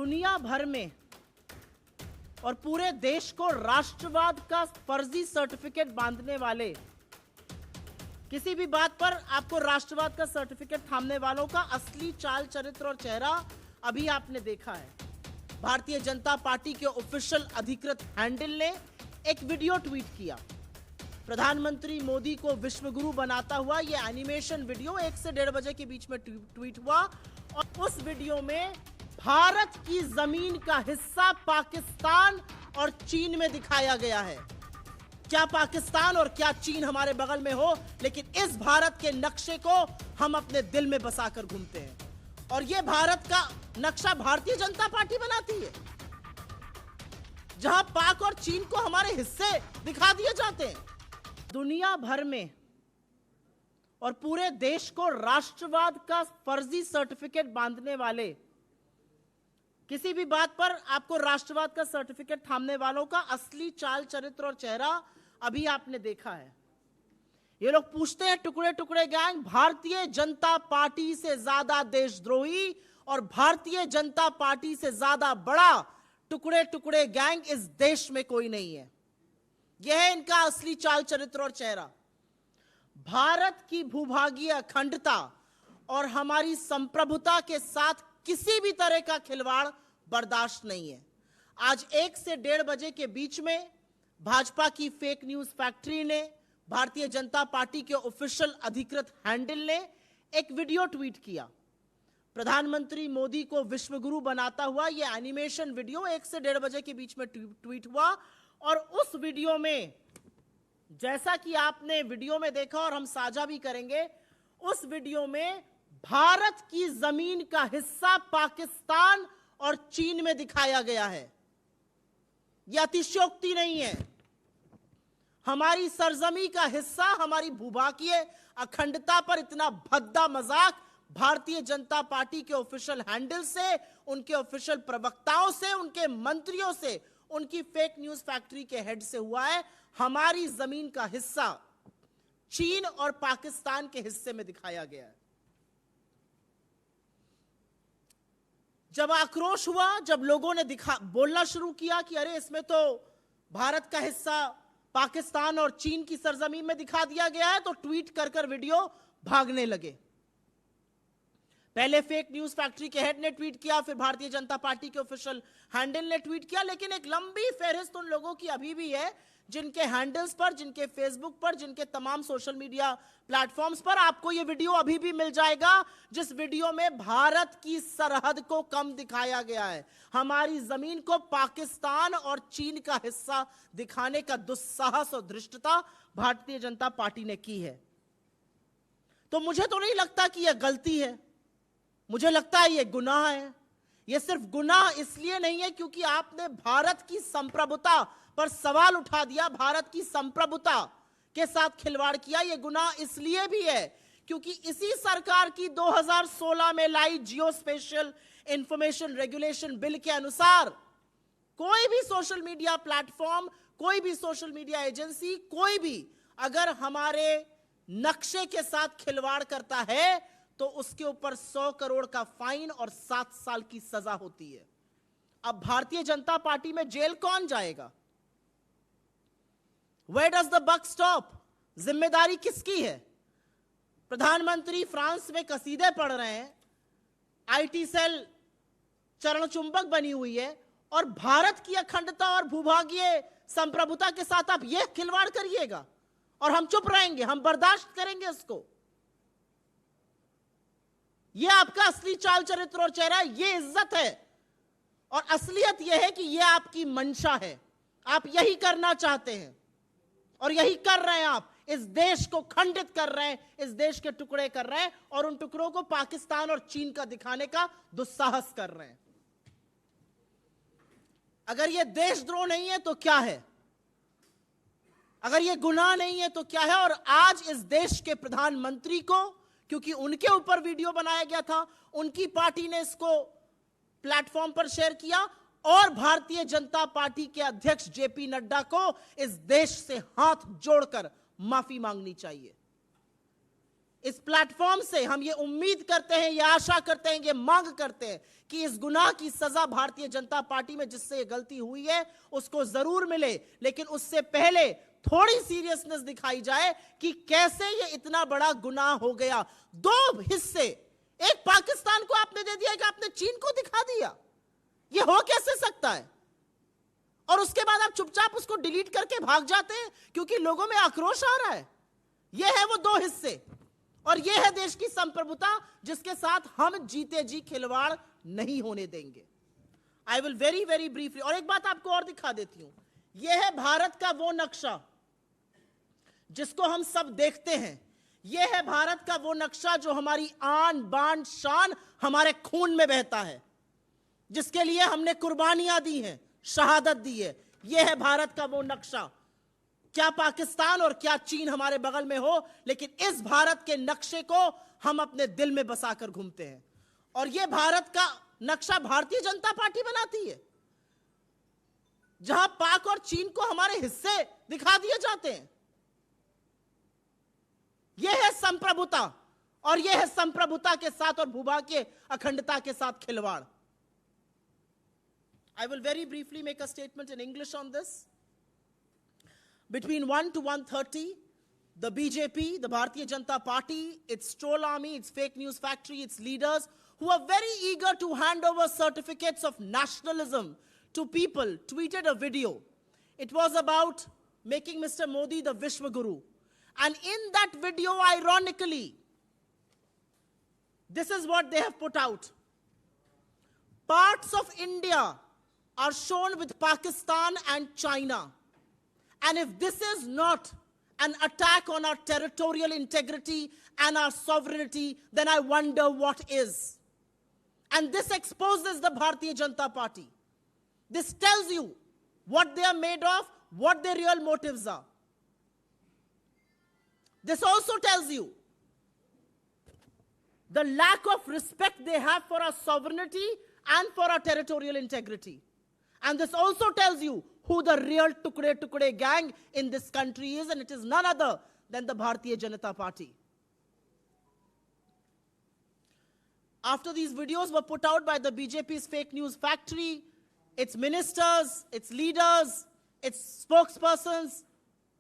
दुनिया भर में और पूरे देश को राष्ट्रवाद का फर्जी सर्टिफिकेट बांधने वाले, किसी भी बात पर आपको राष्ट्रवाद का सर्टिफिकेट थामने वालों का असली चाल चरित्र और चेहरा अभी आपने देखा है। भारतीय जनता पार्टी के ऑफिशियल अधिकृत हैंडल ने एक वीडियो ट्वीट किया। प्रधानमंत्री मोदी को विश्वगुरु बनाता हुआ यह एनिमेशन वीडियो 1 से 1:30 बजे के बीच में ट्वीट हुआ और उस वीडियो में भारत की जमीन का हिस्सा पाकिस्तान और चीन में दिखाया गया है। क्या पाकिस्तान और क्या चीन हमारे बगल में हो, लेकिन इस भारत के नक्शे को हम अपने दिल में बसाकर घूमते हैं और यह भारत का नक्शा भारतीय जनता पार्टी बनाती है, जहां पाक और चीन को हमारे हिस्से दिखा दिए जाते हैं। दुनिया भर में और पूरे देश को राष्ट्रवाद का फर्जी सर्टिफिकेट बांधने वाले, किसी भी बात पर आपको राष्ट्रवाद का सर्टिफिकेट थामने वालों का असली चाल चरित्र और चेहरा अभी आपने देखा है। ये लोग पूछते हैं टुकड़े टुकड़े गैंग भारतीय जनता पार्टी से ज्यादा देशद्रोही और भारतीय जनता पार्टी से ज्यादा बड़ा टुकड़े टुकड़े गैंग इस देश में कोई नहीं है। यह है इनका असली चाल चरित्र और चेहरा। भारत की भूभागीय अखंडता और हमारी संप्रभुता के साथ किसी भी तरह का खिलवाड़ बर्दाश्त नहीं है। आज 1 से 1:30 बजे के बीच में भाजपा की फेक न्यूज फैक्ट्री ने, भारतीय जनता पार्टी के ऑफिशियल अधिकृत हैंडल ने एक वीडियो ट्वीट किया। प्रधानमंत्री मोदी को विश्वगुरु बनाता हुआ यह एनिमेशन वीडियो 1 से 1:30 बजे के बीच में ट्वीट हुआ और उस वीडियो में, जैसा कि आपने वीडियो में देखा और हम साझा भी करेंगे, उस वीडियो में भारत की जमीन का हिस्सा पाकिस्तान और चीन में दिखाया गया है। यह अतिशयोक्ति नहीं है। हमारी सरजमी का हिस्सा, हमारी भूभागीय अखंडता पर इतना भद्दा मजाक भारतीय जनता पार्टी के ऑफिशियल हैंडल से, उनके ऑफिशियल प्रवक्ताओं से, उनके मंत्रियों से, उनकी फेक न्यूज फैक्ट्री के हेड से हुआ है। हमारी जमीन का हिस्सा चीन और पाकिस्तान के हिस्से में दिखाया गया है। जब आक्रोश हुआ, जब लोगों ने बोलना शुरू किया कि अरे इसमें तो भारत का हिस्सा पाकिस्तान और चीन की सरजमीन में दिखा दिया गया है, तो ट्वीट कर वीडियो भागने लगे। पहले फेक न्यूज फैक्ट्री के हेड ने ट्वीट किया, फिर भारतीय जनता पार्टी के ऑफिशियल हैंडल ने ट्वीट किया, लेकिन एक लंबी फहरिस्त उन लोगों की अभी भी है जिनके हैंडल्स पर, जिनके फेसबुक पर, जिनके तमाम सोशल मीडिया प्लेटफॉर्म्स पर आपको यह वीडियो अभी भी मिल जाएगा, जिस वीडियो में भारत की सरहद को कम दिखाया गया है। हमारी जमीन को पाकिस्तान और चीन का हिस्सा दिखाने का दुस्साहस और धृष्टता भारतीय जनता पार्टी ने की है। तो मुझे तो नहीं लगता कि यह गलती है, मुझे लगता है यह गुनाह है। यह सिर्फ गुनाह इसलिए नहीं है क्योंकि आपने भारत की संप्रभुता पर सवाल उठा दिया, भारत की संप्रभुता के साथ खिलवाड़ किया। यह गुनाह इसलिए भी है क्योंकि इसी सरकार की 2016 में लाई जियो स्पेशियल इंफॉर्मेशन रेगुलेशन बिल के अनुसार कोई भी सोशल मीडिया प्लेटफॉर्म, कोई भी सोशल मीडिया एजेंसी, कोई भी अगर हमारे नक्शे के साथ खिलवाड़ करता है तो उसके ऊपर 100 करोड़ का फाइन और 7 साल की सजा होती है। अब भारतीय जनता पार्टी में जेल कौन जाएगा? Where does the buck stop? जिम्मेदारी किसकी है? प्रधानमंत्री फ्रांस में कसीदे पढ़ रहे हैं, आईटी सेल चरण चुंबक बनी हुई है और भारत की अखंडता और भूभागीय संप्रभुता के साथ आप यह खिलवाड़ करिएगा और हम चुप रहेंगे, हम बर्दाश्त करेंगे इसको? यह आपका असली चाल चरित्र और चेहरा, यह इज्जत है और असलियत यह है कि यह आपकी मंशा है। आप यही करना चाहते हैं और यही कर रहे हैं। आप इस देश को खंडित कर रहे हैं, इस देश के टुकड़े कर रहे हैं और उन टुकड़ों को पाकिस्तान और चीन का दिखाने का दुस्साहस कर रहे हैं। अगर यह देशद्रोह नहीं है तो क्या है? अगर यह गुनाह नहीं है तो क्या है? और आज इस देश के प्रधानमंत्री को, क्योंकि उनके ऊपर वीडियो बनाया गया था, उनकी पार्टी ने इसको प्लेटफॉर्म पर शेयर किया और भारतीय जनता पार्टी के अध्यक्ष जेपी नड्डा को इस देश से हाथ जोड़कर माफी मांगनी चाहिए। इस प्लेटफॉर्म से हम ये उम्मीद करते हैं, ये आशा करते हैं, ये मांग करते हैं कि इस गुनाह की सजा भारतीय जनता पार्टी में जिससे ये गलती हुई है उसको जरूर मिले, लेकिन उससे पहले थोड़ी सीरियसनेस दिखाई जाए कि कैसे ये इतना बड़ा गुनाह हो गया। दो हिस्से, एक पाकिस्तान को आपने दे दिया, कि आपने चीन को दिखा दिया। ये हो कैसे सकता है? और उसके बाद आप चुपचाप उसको डिलीट करके भाग जाते हैं क्योंकि लोगों में आक्रोश आ रहा है। ये है वो दो हिस्से, और ये है देश की संप्रभुता जिसके साथ हम जीते जी खिलवाड़ नहीं होने देंगे। I will very very briefly, और एक बात आपको और दिखा देती हूं। यह है भारत का वो नक्शा जिसको हम सब देखते हैं। यह है भारत का वो नक्शा जो हमारी आन बान शान हमारे खून में बहता है, जिसके लिए हमने कुर्बानियां दी हैं, शहादत दी है। यह है भारत का वो नक्शा। क्या पाकिस्तान और क्या चीन हमारे बगल में हो, लेकिन इस भारत के नक्शे को हम अपने दिल में बसाकर घूमते हैं। और यह भारत का नक्शा भारतीय जनता पार्टी बनाती है, जहां पाक और चीन को हमारे हिस्से दिखा दिए जाते हैं। यह है संप्रभुता, और यह है संप्रभुता के साथ और भूभाग के अखंडता के साथ खिलवाड़। I will very briefly make a statement in English on this. Between 1 to 1:30, the BJP, the Bharatiya Janata Party, its troll army, its fake news factory, its leaders, who are very eager to hand over certificates of nationalism to people, tweeted a video. It was about making Mr. Modi the Vishwa Guru. And in that video, ironically, this is what they have put out. Parts of India are shown with Pakistan and China. And if this is not an attack on our territorial integrity and our sovereignty, then I wonder what is. And this exposes the Bharatiya Janata Party. This tells you what they are made of, what their real motives are. This also tells you the lack of respect they have for our sovereignty and for our territorial integrity. And this also tells you who the real Tukde gang in this country is, and it is none other than the Bharatiya Janata Party. After these videos were put out by the BJP's fake news factory, its ministers, its leaders, its spokespersons,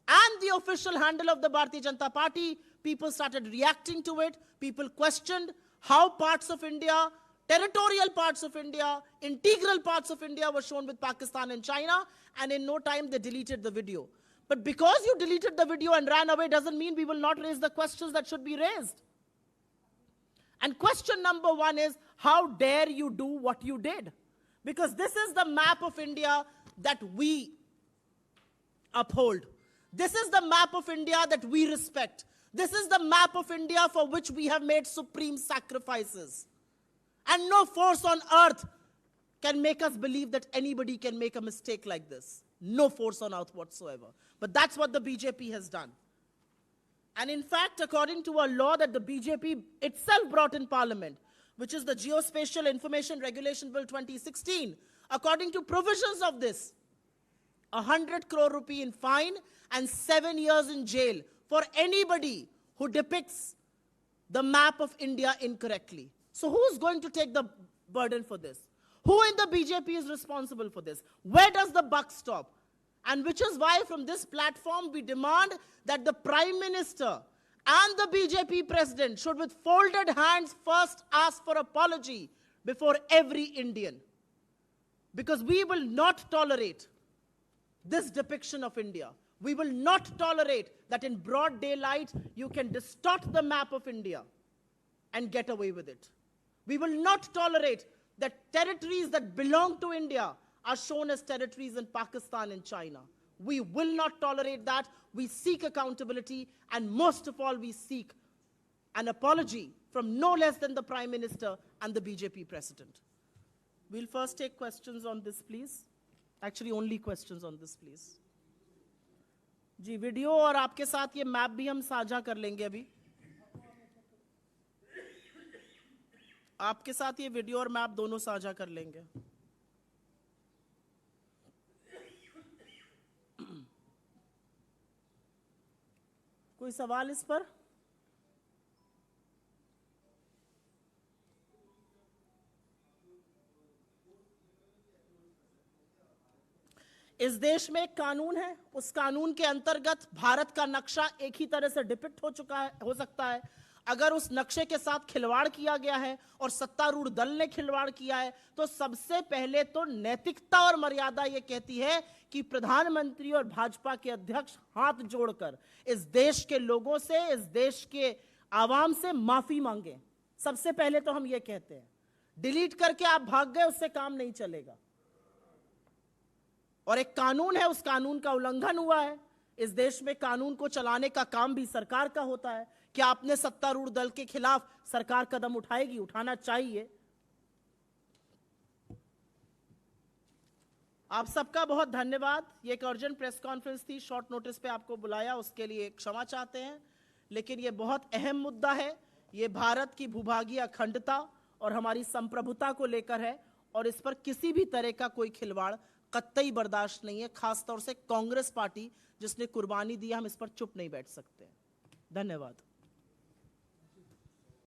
and the official handle of the Bharatiya Janata Party, people started reacting to it. People questioned how parts of India, territorial parts of India, integral parts of India were shown with Pakistan and China, and in no time they deleted the video. But because you deleted the video and ran away doesn't mean we will not raise the questions that should be raised. And question number one is, how dare you do what you did? Because this is the map of India that we uphold. This is the map of India that we respect. This is the map of India for which we have made supreme sacrifices. And no force on earth can make us believe that anybody can make a mistake like this. No force on earth whatsoever. But that's what the BJP has done. And in fact, according to a law that the BJP itself brought in Parliament, which is the Geospatial Information Regulation Bill 2016, according to provisions of this, 100 crore rupee in fine and 7 years in jail for anybody who depicts the map of India incorrectly. So who's going to take the burden for this? Who in the BJP is responsible for this? Where does the buck stop? And which is why from this platform we demand that the Prime Minister and the BJP President should with folded hands first ask for apology before every Indian. Because we will not tolerate this depiction of India. We will not tolerate that in broad daylight you can distort the map of India and get away with it. We will not tolerate that territories that belong to India are shown as territories in Pakistan and China. We will not tolerate that. We seek accountability, and most of all, we seek an apology from no less than the Prime Minister and the BJP President. We'll first take questions on this, please. Actually, only questions on this, please. जी, video और आपके साथ ये map भी हम साझा कर लेंगे अभी. आपके साथ ये वीडियो और मैप दोनों साझा कर लेंगे. कोई सवाल इस पर? इस देश में एक कानून है, उस कानून के अंतर्गत भारत का नक्शा एक ही तरह से डिपिक्ट हो सकता है। अगर उस नक्शे के साथ खिलवाड़ किया गया है और सत्तारूढ़ दल ने खिलवाड़ किया है, तो सबसे पहले तो नैतिकता और मर्यादा यह कहती है कि प्रधानमंत्री और भाजपा के अध्यक्ष हाथ जोड़कर इस देश के लोगों से, इस देश के आवाम से माफी मांगे। सबसे पहले तो हम यह कहते हैं। डिलीट करके आप भाग गए, उससे काम नहीं चलेगा। और एक कानून है, उस कानून का उल्लंघन हुआ है। इस देश में कानून को चलाने का काम भी सरकार का होता है। क्या अपने सत्तारूढ़ दल के खिलाफ सरकार कदम उठाएगी? उठाना चाहिए। आप सबका बहुत धन्यवाद। ये एक अर्जेंट प्रेस कॉन्फ्रेंस थी, शॉर्ट नोटिस पे आपको बुलाया, उसके लिए क्षमा चाहते हैं। लेकिन ये बहुत अहम मुद्दा है। ये भारत की भूभागीय अखंडता और हमारी संप्रभुता को लेकर है, और इस पर किसी भी तरह का कोई खिलवाड़ कतई बर्दाश्त नहीं है। खासतौर से कांग्रेस पार्टी जिसने कुर्बानी दी, हम इस पर चुप नहीं बैठ सकते। धन्यवाद।